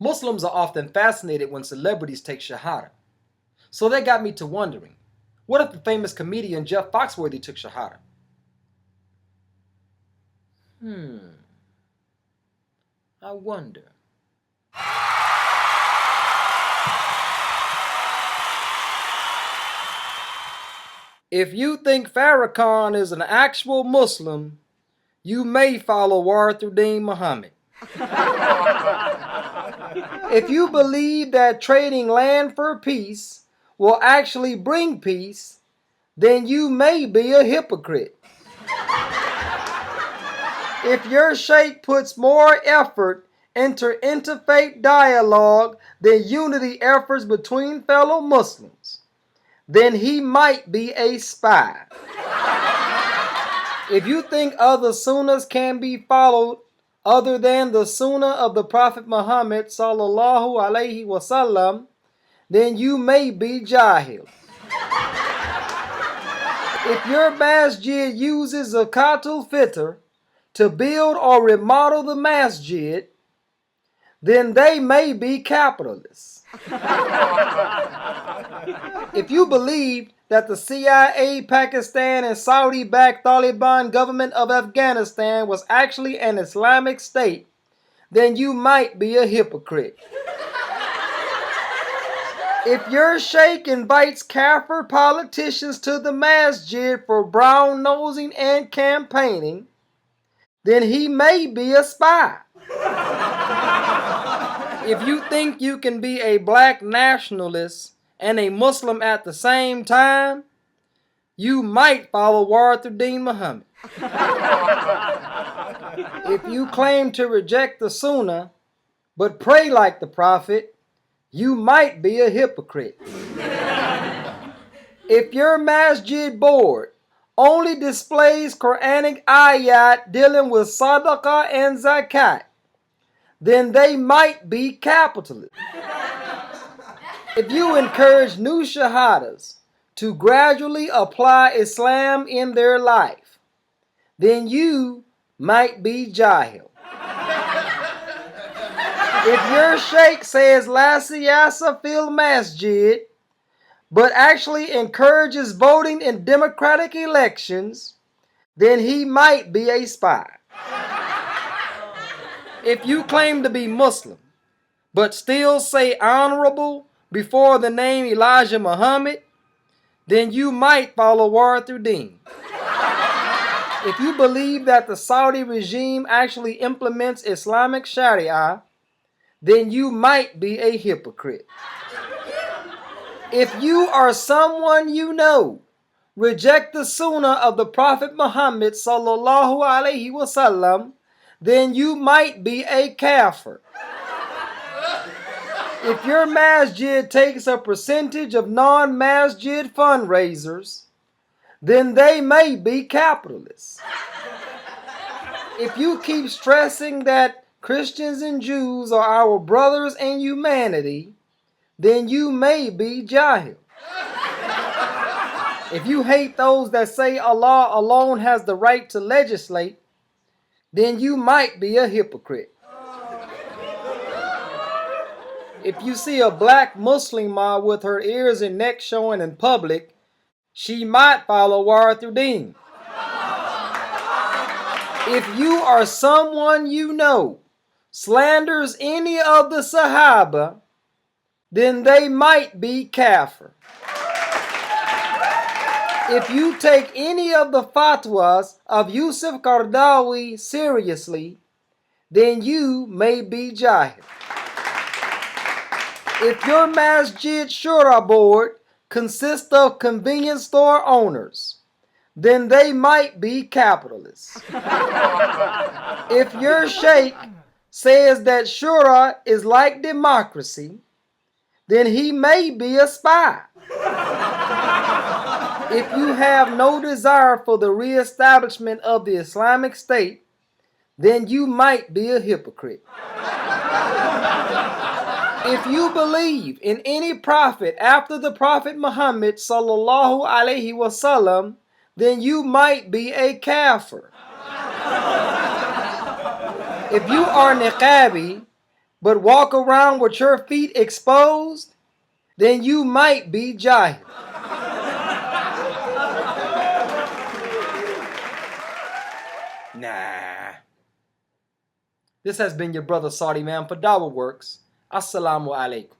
Muslims are often fascinated when celebrities take Shahadah. So that got me to wondering, what if the famous comedian Jeff Foxworthy took Shahadah? I wonder. If you think Farrakhan is an actual Muslim, you may follow Foxworthy Muhammad. If you believe that trading land for peace will actually bring peace, then you may be a hypocrite. If your sheikh puts more effort into interfaith dialogue than unity efforts between fellow Muslims, then he might be a spy. If you think other sunnahs can be followed other than the sunnah of the Prophet Muhammad sallallahu alaihi wasallam, then you may be jahil. If your masjid uses zakatul fitr to build or remodel the masjid, then they may be capitalists. If you believe that the CIA, Pakistan, and Saudi-backed Taliban government of Afghanistan was actually an Islamic state, then you might be a hypocrite. If your sheikh invites kafir politicians to the masjid for brown-nosing and campaigning, then he may be a spy. If you think you can be a black nationalist and a Muslim at the same time, you might follow Foxworthy Muhammad. If you claim to reject the Sunnah but pray like the Prophet, you might be a hypocrite. If your masjid board only displays Quranic ayat dealing with sadaqah and zakat, then they might be capitalists. If you encourage new Shahadahs to gradually apply Islam in their life, then you might be jahil. If your sheikh says La siyasa fil masjid, but actually encourages voting in democratic elections, then he might be a spy. If you claim to be Muslim, but still say honorable before the name Elijah Muhammad, then you might follow Foxworthy. If you believe that the Saudi regime actually implements Islamic Sharia, then you might be a hypocrite. If you or someone you know reject the Sunnah of the Prophet Muhammad sallallahu alaihi wasallam, then you might be a kafir. If your masjid takes a percentage of non-masjid fundraisers, then they may be capitalists. If you keep stressing that Christians and Jews are our brothers in humanity, then you may be jahil. If you hate those that say Allah alone has the right to legislate, then you might be a hypocrite. If you see a black Muslimah with her ears and neck showing in public, she might follow Foxworthy. If you or someone you know slanders any of the Sahaba, then they might be kafir. If you take any of the fatwas of Yusuf Qaradawi seriously, then you may be jahil. If your masjid shura board consists of convenience store owners, then they might be capitalists. If your sheikh says that shura is like democracy, then he may be a spy. If you have no desire for the reestablishment of the Islamic State, then you might be a hypocrite. If you believe in any prophet after the Prophet Muhammad sallallahu alaihi wasallam, then you might be a kafir. If you are niqabi but walk around with your feet exposed, then you might be jahil. Nah. This has been your brother Saudi man for Dawah Works. Assalamu alaikum.